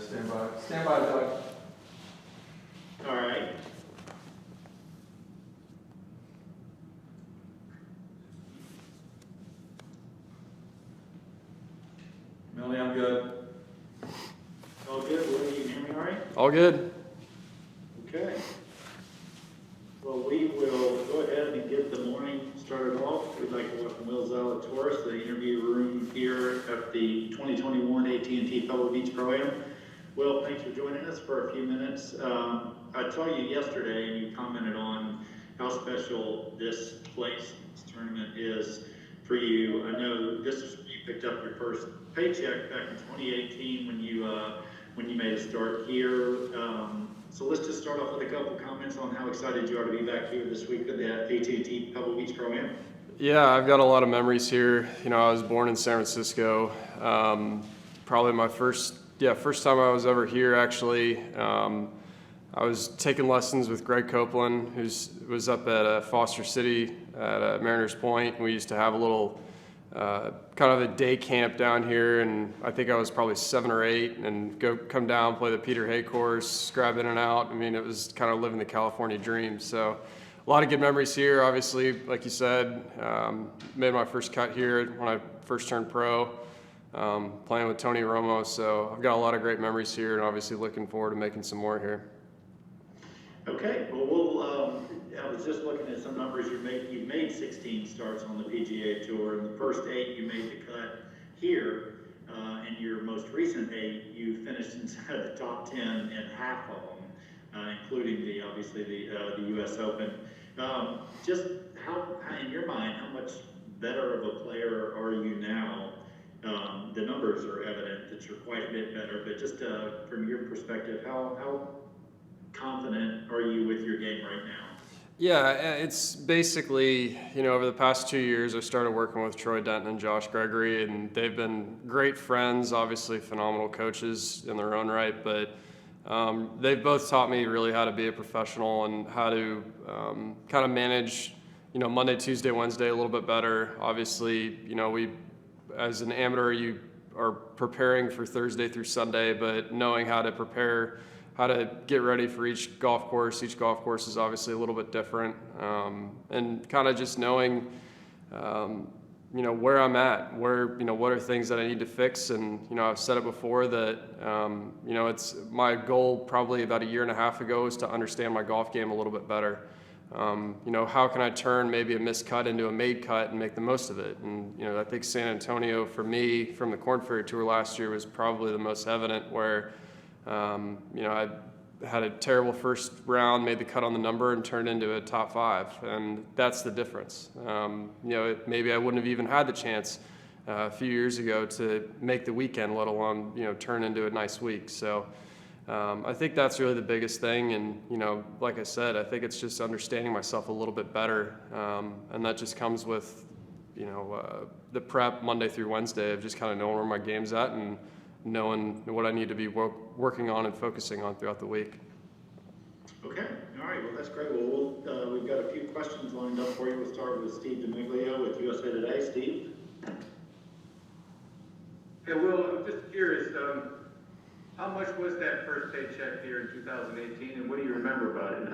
Stand by. Stand by, Doug. All right. Millie, I'm good. All good? Will, you hear me all right? All good. Okay. Well, we will go ahead and get the morning started off. We'd like to welcome Will Zalatoris to the interview room here at the 2021 AT&T Pebble Beach Pro-Am. Will, thanks for joining us for a few minutes. I told you yesterday, and you commented on how special this place, this tournament is for you. I know this is when you picked up your first paycheck back in 2018 when you made a start here. So let's just start off with a couple comments on how excited you are to be back here this week at the AT&T Pebble Beach Pro-Am. Yeah, I've got a lot of memories here. You know, I was born in San Francisco. Probably my first time I was ever here, actually. I was taking lessons with Greg Copeland, who was up at Foster City at Mariners Point. We used to have a little kind of a day camp down here, and I think I was probably 7 or 8, and come down, play the Peter Hay course, grab in and out. I mean, it was kind of living the California dream. So a lot of good memories here. Obviously, like you said, made my first cut here when I first turned pro, playing with Tony Romo. So I've got a lot of great memories here, and obviously looking forward to making some more here. Okay, well, I was just looking at some numbers. You've made 16 starts on the PGA Tour. In the first 8, you made the cut here. In your most recent 8, you finished inside the top 10 in half of them, including obviously the U.S. Open. Just how, in your mind, how much better of a player are you now? The numbers are evident that you're quite a bit better, but just from your perspective, how confident are you with your game right now? Yeah, it's basically, you know, over the past 2 years, I started working with Troy Denton and Josh Gregory, and they've been great friends, obviously phenomenal coaches in their own right, but they've both taught me really how to be a professional and how to kind of manage, you know, Monday, Tuesday, Wednesday a little bit better. Obviously, you know, as an amateur, you are preparing for Thursday through Sunday, but knowing how to prepare, how to get ready for each golf course. Each golf course is obviously a little bit different, and kind of just knowing, you know, where I'm at, you know, what are things that I need to fix. And, you know, I've said it before that, you know, it's my goal probably about 1.5 years ago is to understand my golf game a little bit better. You know, how can I turn maybe a missed cut into a made cut and make the most of it? And, you know, I think San Antonio for me from the Korn Ferry Tour last year was probably the most evident, where you know, I had a terrible first round, made the cut on the number, and turned into a top 5, and that's the difference. You know, maybe I wouldn't have even had the chance a few years ago to make the weekend, let alone, you know, turn into a nice week. So I think that's really the biggest thing, and, you know, like I said, I think it's just understanding myself a little bit better, and that just comes with, you know, the prep Monday through Wednesday of just kind of knowing where my game's at and knowing what I need to be working on and focusing on throughout the week. Okay, all right, well, that's great. Well, we've got a few questions lined up for you. We'll start with Steve D'Amiglio with USA Today. Steve? Hey, Will, I'm just curious, how much was that first paycheck here in 2018, and what do you remember about it?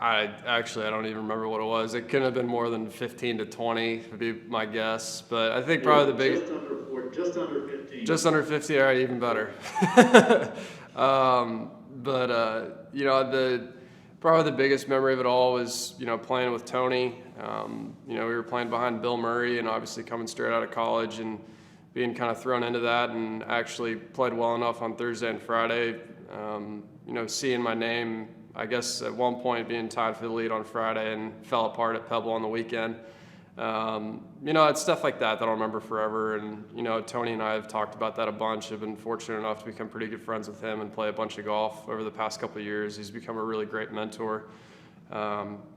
I don't even remember what it was. It couldn't have been more than 15 to 20 would be my guess. But I think probably the biggest. Just under 15. Just under 50, all right, even better. You know, probably the biggest memory of it all was, you know, playing with Tony. You know, we were playing behind Bill Murray, and obviously coming straight out of college and being kind of thrown into that, and actually played well enough on Thursday and Friday. You know, seeing my name, I guess at one point being tied for the lead on Friday and fell apart at Pebble on the weekend. You know, it's stuff like that I'll remember forever. And, you know, Tony and I have talked about that a bunch. I've been fortunate enough to become pretty good friends with him and play a bunch of golf over the past couple of years. He's become a really great mentor.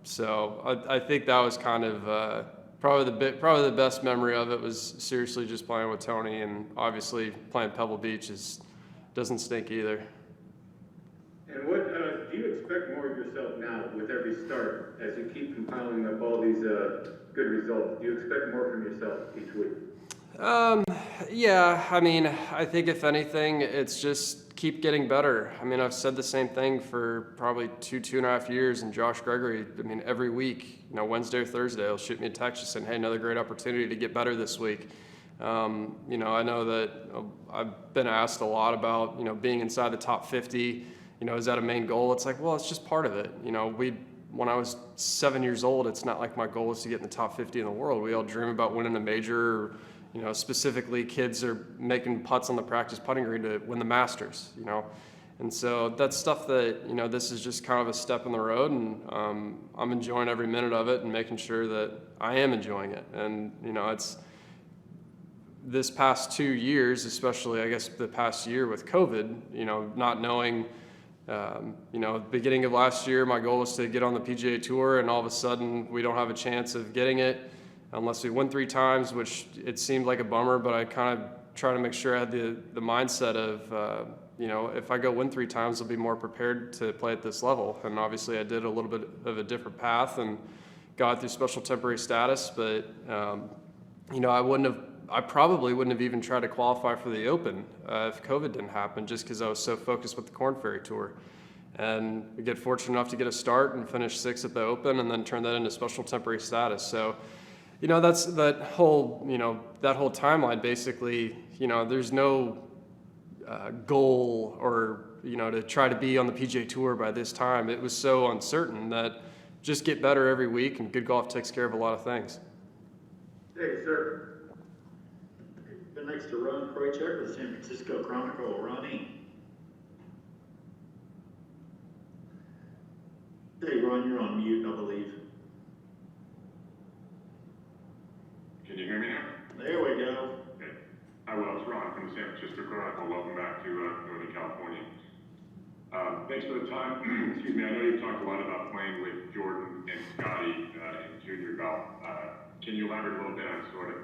So I think that was kind of probably the best memory of it, was seriously just playing with Tony, and obviously playing Pebble Beach doesn't stink either. And what do you expect more of yourself now with every start as you keep compiling up all these good results? Do you expect more from yourself each week? Yeah, I mean, I think if anything, it's just keep getting better. I mean, I've said the same thing for probably 2.5 years, and Josh Gregory, I mean, every week, Wednesday or Thursday, he'll shoot me a text just saying, hey, another great opportunity to get better this week. I know that I've been asked a lot about, being inside the top 50, is that a main goal? It's like, well, it's just part of it. When I was 7 years old, it's not like my goal was to get in the top 50 in the world. We all dream about winning a major. Specifically, kids are making putts on the practice putting green to win the Masters, And so that's stuff that, this is just kind of a step in the road, and I'm enjoying every minute of it and making sure that I am enjoying it. And, it's this past 2 years, especially, I guess, the past year with COVID, not knowing, beginning of last year, my goal was to get on the PGA Tour, and all of a sudden we don't have a chance of getting it unless we win 3 times, which it seemed like a bummer, but I kind of try to make sure I had the mindset of, if I go win 3 times, I'll be more prepared to play at this level. And obviously I did a little bit of a different path and got through special temporary status, but, I probably wouldn't have even tried to qualify for the Open if COVID didn't happen, just because I was so focused with the Korn Ferry Tour. And we get fortunate enough to get a start and finish 6th at the Open, and then turn that into special temporary status. So, that's that whole timeline. Basically, there's no goal or to try to be on the PGA Tour by this time. It was so uncertain that just get better every week, and good golf takes care of a lot of things. Thank you, sir. Been next to Ron Kroichek with San Francisco Chronicle. Ronnie. Hey, Ron, you're on mute, I believe. Can you hear me now? There we go. Okay. Hi, well, it's Ron from the San Francisco Chronicle. Welcome back to Northern California. Thanks for the time. Excuse me, I know you've talked a lot about playing with Jordan and Scotty in junior golf. Can you elaborate a little bit on sort of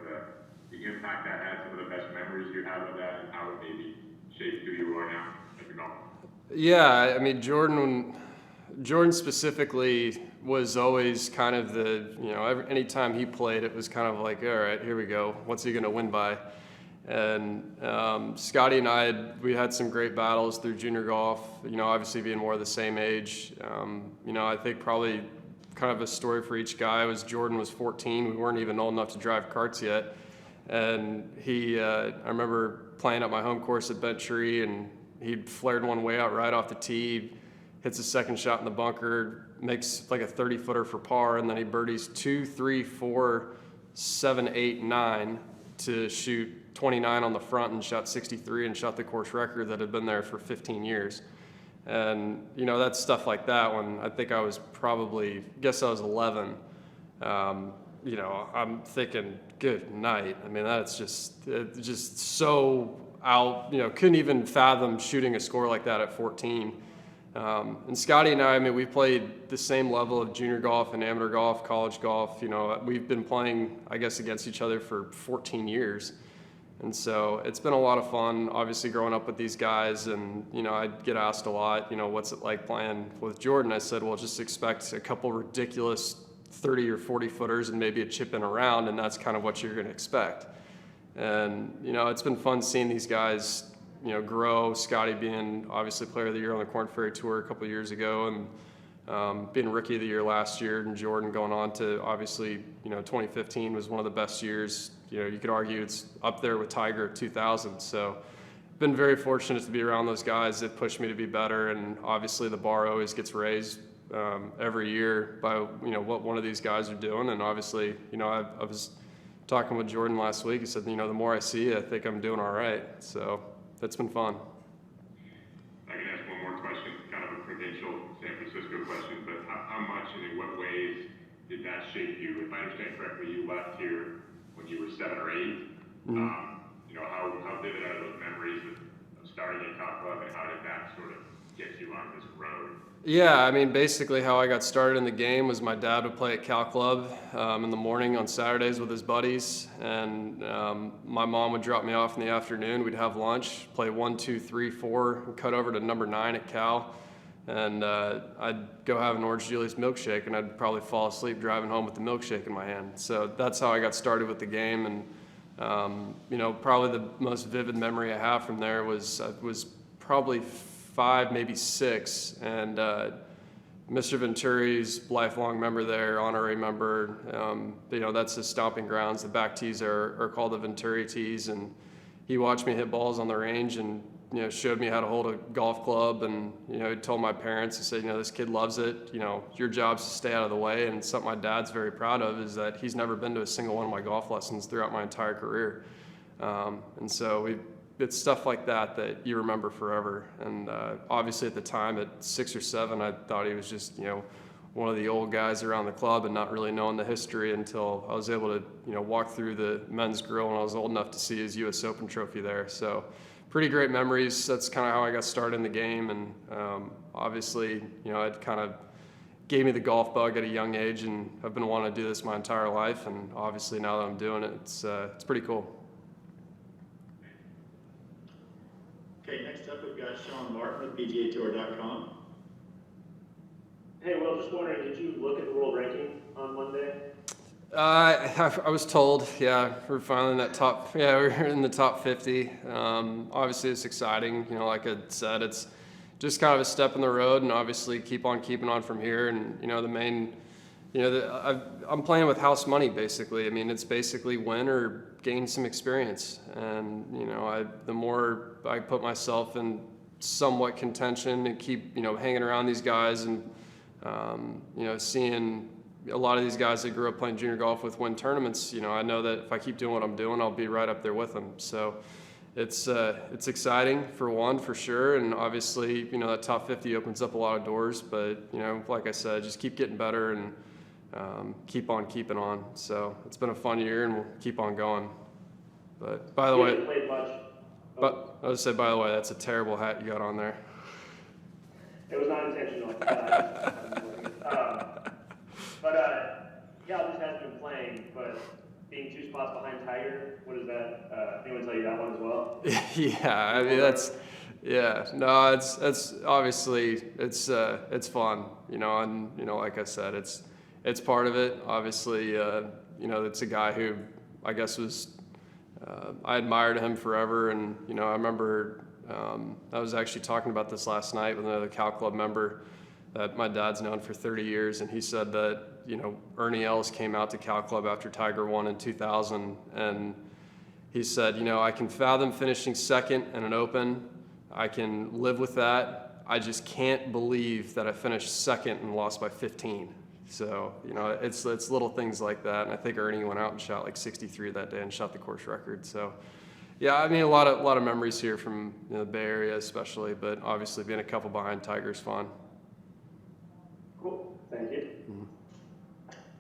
the impact that had, some of the best memories you have of that, and how it maybe shaped who you are now as a golfer? Yeah, I mean, Jordan specifically was always kind of anytime he played, it was kind of like, all right, here we go. What's he going to win by? And Scotty and we had some great battles through junior golf, obviously being more of the same age. I think probably kind of a story for each guy was Jordan was 14. We weren't even old enough to drive karts yet. And I remember playing at my home course at Bent Tree, and he flared one way out right off the tee, hits a second shot in the bunker, makes like a 30-footer for par, and then he birdies 2, 3, 4, 7, 8, 9 to shoot 29 on the front, and shot 63 and shot the course record that had been there for 15 years. And, that's stuff like that. When I think I was probably, I was 11, I'm thinking, good night. I mean, that's just so out, couldn't even fathom shooting a score like that at 14. And Scotty and I mean, we played the same level of junior golf and amateur golf, college golf. We've been playing, I guess, against each other for 14 years. And so it's been a lot of fun, obviously, growing up with these guys. And, I get asked a lot, what's it like playing with Jordan? I said, well, just expect a couple ridiculous 30 or 40 footers and maybe a chip in around, and that's kind of what you're going to expect. And, it's been fun seeing these guys, grow. Scotty being obviously player of the year on the Korn Ferry Tour a couple of years ago, and being rookie of the year last year, and Jordan going on to obviously, 2015 was one of the best years. You could argue it's up there with Tiger 2000. So been very fortunate to be around those guys that pushed me to be better. And obviously the bar always gets raised every year by, what one of these guys are doing. And obviously, I was talking with Jordan last week. He said, the more I see, I think I'm doing all right. So that's been fun. I can ask one more question, kind of a provincial San Francisco question, but how much and in what ways did that shape you? If I understand correctly, you left here when you were 7 or 8. Mm-hmm. How vivid are those memories of starting at Top Club, and how did that sort of get you on this road? Yeah, I mean, basically how I got started in the game was my dad would play at Cal Club in the morning on Saturdays with his buddies, and my mom would drop me off in the afternoon. We'd have lunch, play 1, 2, 3, 4, and cut over to number 9 at Cal, and I'd go have an Orange Julius milkshake, and I'd probably fall asleep driving home with the milkshake in my hand. So that's how I got started with the game, and Probably the most vivid memory I have from there was probably 5, maybe 6, and Mr. Venturi's lifelong member there, honorary member. That's his stomping grounds. The back tees are called the Venturi tees, and he watched me hit balls on the range and showed me how to hold a golf club, and he told my parents, he said, this kid loves it, your job's to stay out of the way. And something my dad's very proud of is that he's never been to a single one of my golf lessons throughout my entire career. And so it's stuff like that you remember forever. And obviously at the time at 6 or 7, I thought he was just one of the old guys around the club and not really knowing the history until I was able to walk through the men's grill when I was old enough to see his U.S. Open trophy there. So pretty great memories. That's kind of how I got started in the game, and obviously it kind of gave me the golf bug at a young age, and I've been wanting to do this my entire life, and obviously now that I'm doing it, it's pretty cool. Okay, next up we've got Sean Martin with PGAtour.com. Hey, Will, just wondering, did you look at the world ranking on Monday? I was told, we're finally in that top, we're in the top 50. Obviously it's exciting, like I said, it's just kind of a step in the road, and obviously keep on keeping on from here. And, the main, I'm playing with house money basically. I mean, it's basically win or gain some experience. And, the more I put myself in somewhat contention and keep, hanging around these guys and, seeing a lot of these guys that grew up playing junior golf with win tournaments, I know that if I keep doing what I'm doing, I'll be right up there with them. So it's exciting for sure. And obviously, that top 50 opens up a lot of doors, but, like I said, just keep getting better and keep on keeping on. So it's been a fun year, and we'll keep on going. But by the You way, haven't played much. but I would say, by the way, that's a terrible hat you got on there. It was not intentional. Cal just hasn't been playing, but being 2 spots behind Tiger, what is that? Anyone tell you that one as well? Yeah, I mean it's obviously it's fun, and like I said, it's part of it. Obviously, it's a guy who I guess was I admired him forever, and I remember I was actually talking about this last night with another Cal Club member that my dad's known for 30 years, and he said that Ernie Els came out to Cal Club after Tiger won in 2000, and he said, I can fathom finishing second in an Open. I can live with that. I just can't believe that I finished second and lost by 15. So, it's little things like that. And I think Ernie went out and shot like 63 that day and shot the course record. So, yeah, I mean, a lot of memories here from the Bay Area especially, but obviously being a couple behind Tiger is fun. Cool. Thank you.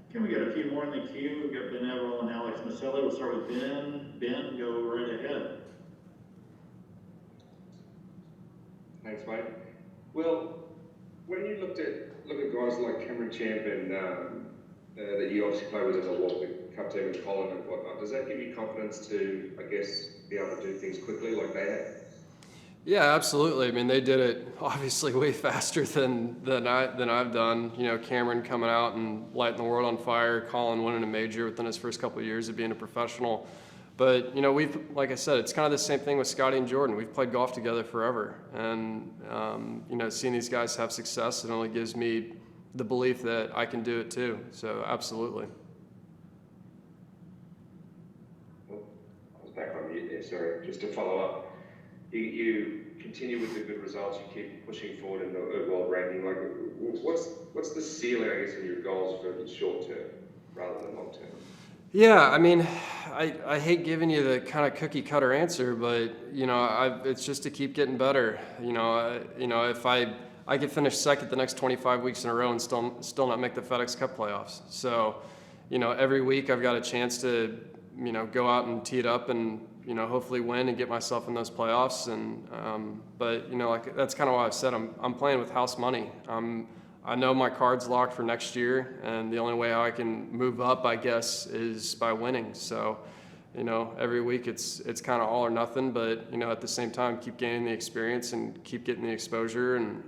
Okay, we got a few more in the queue. We've got Ben Everall and Alex Maselli. We'll start with Ben. Ben, go right ahead. Thanks, mate. Well, when you look at guys like Cameron Champ and that you obviously play with in the World Cup team with Colin and whatnot, does that give you confidence to, I guess, be able to do things quickly like they have? Yeah, absolutely. I mean, they did it obviously way faster than I've done. Cameron coming out and lighting the world on fire, Colin winning a major within his first couple of years of being a professional. But, like I said, it's kind of the same thing with Scotty and Jordan. We've played golf together forever. And, seeing these guys have success, it only gives me the belief that I can do it too. So, absolutely. Oh, I was back on mute there, sorry. Just to follow up. You continue with the good results, you keep pushing forward in the world ranking. Like, what's the ceiling, I guess, in your goals for the short term rather than long term? Yeah, I mean, I hate giving you the kind of cookie cutter answer, but it's just to keep getting better. If I could finish second the next 25 weeks in a row and still not make the FedEx Cup playoffs. So, every week I've got a chance to go out and tee it up and hopefully win and get myself in those playoffs. And but like that's kind of why I've said I'm playing with house money. I know my card's locked for next year, and the only way I can move up, I guess, is by winning. So, every week it's kind of all or nothing, but at the same time keep gaining the experience and keep getting the exposure, and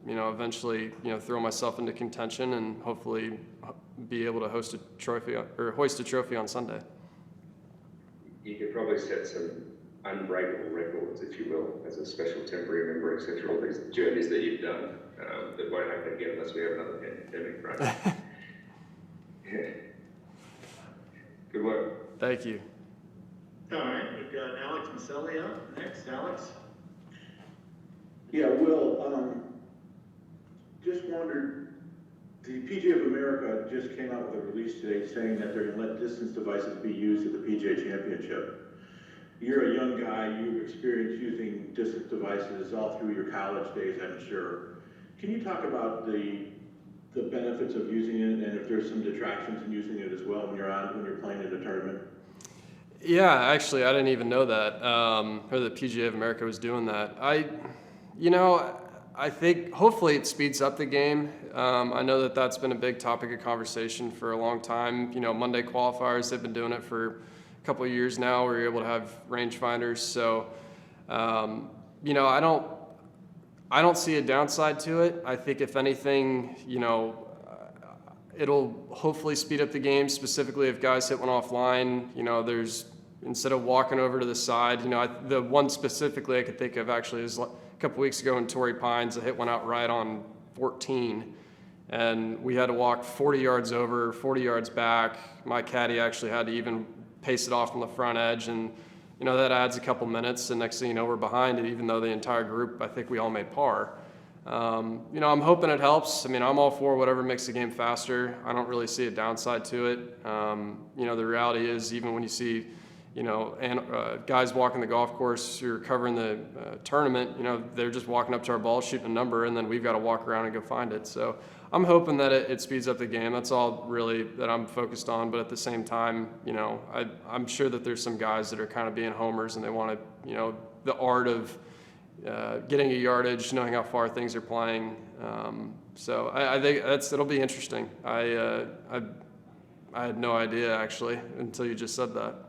eventually throw myself into contention and hopefully be able to hoist a trophy on Sunday. you could probably set some unbreakable records, if you will, as a special temporary member, etc. All these journeys that you've done that won't happen again unless we have another pandemic, right? Yeah. Good work. Thank you. All right, we've got Alex Maselli up next. Alex? Yeah, Will, just wondered, the PGA of America just came out with a release today saying that they're gonna let distance devices be used at the PGA Championship. You're a young guy, you've experienced using distance devices all through your college days, I'm sure. Can you talk about the benefits of using it, and if there's some detractions in using it as well when you're playing in a tournament? Yeah, actually, I didn't even know that, or the PGA of America was doing that. I think hopefully it speeds up the game. I know that that's been a big topic of conversation for a long time. Monday qualifiers, they've been doing it for a couple of years now where you're able to have rangefinders. So, I don't see a downside to it. I think if anything, it'll hopefully speed up the game, specifically if guys hit one offline. There's, instead of walking over to the side, the one specifically I could think of actually is a couple weeks ago in Torrey Pines, I hit one out right on 14, and we had to walk 40 yards over, 40 yards back. My caddy actually had to even pace it off from the front edge, and that adds a couple minutes, and next thing you know, we're behind it, even though the entire group, I think we all made par. I'm hoping it helps. I'm all for whatever makes the game faster. I don't really see a downside to it. The reality is, even when you see, guys walking the golf course who are covering the tournament, they're just walking up to our ball, shooting a number, and then we've got to walk around and go find it. So I'm hoping that it speeds up the game. That's all really that I'm focused on. But at the same time, I'm sure that there's some guys that are kind of being homers and they want to, the art of getting a yardage, knowing how far things are playing. So I think it'll be interesting. I had no idea actually until you just said that.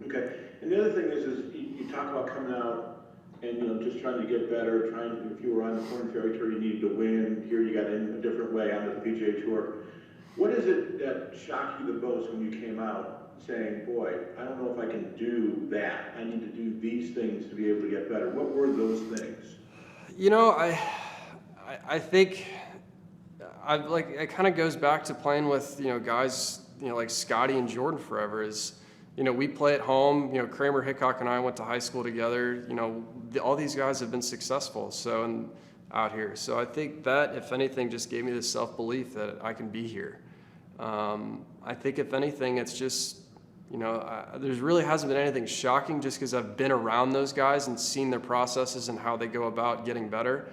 Okay, and the other thing is you talk about coming out and just trying to get better, if you were on the Corn Ferry Tour, you needed to win. Here you got in a different way onto the PGA Tour. What is it that shocked you the most when you came out saying, boy, I don't know if I can do that. I need to do these things to be able to get better. What were those things? I think it kind of goes back to playing with, guys, like Scotty and Jordan forever is, we play at home. Kramer Hickok and I went to high school together. All these guys have been successful out here. So I think that, if anything, just gave me the self-belief that I can be here. I think, if anything, it's just, there really hasn't been anything shocking just because I've been around those guys and seen their processes and how they go about getting better.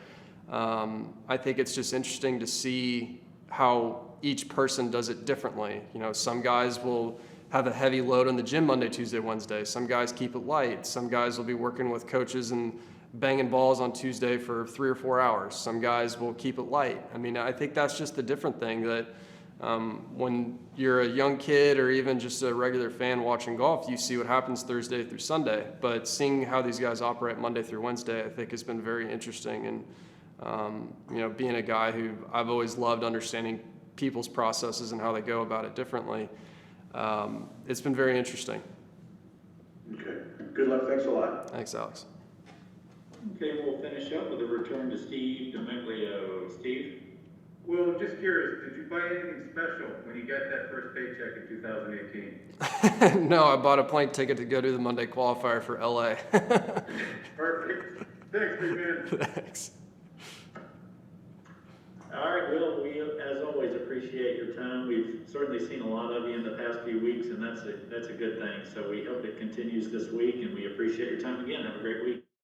I think it's just interesting to see how each person does it differently. Some guys will have a heavy load on the gym Monday, Tuesday, Wednesday. Some guys keep it light. Some guys will be working with coaches and banging balls on Tuesday for 3 or 4 hours. Some guys will keep it light. I think that's just the different thing that when you're a young kid or even just a regular fan watching golf, you see what happens Thursday through Sunday. But seeing how these guys operate Monday through Wednesday, I think has been very interesting. And, being a guy who I've always loved understanding people's processes and how they go about it differently, it's been very interesting. Okay, good luck. Thanks a lot. Thanks, Alex. Okay, we'll finish up with a return to Steve Domeglio. Steve? Well, just curious, did you buy anything special when you got that first paycheck in 2018? No, I bought a plane ticket to go to the Monday qualifier for LA. Perfect. Thanks, big man. Thanks. All right, Will, we, as always, appreciate your time. We've certainly seen a lot of you in the past few weeks, and that's a good thing. So we hope it continues this week, and we appreciate your time again. Have a great week.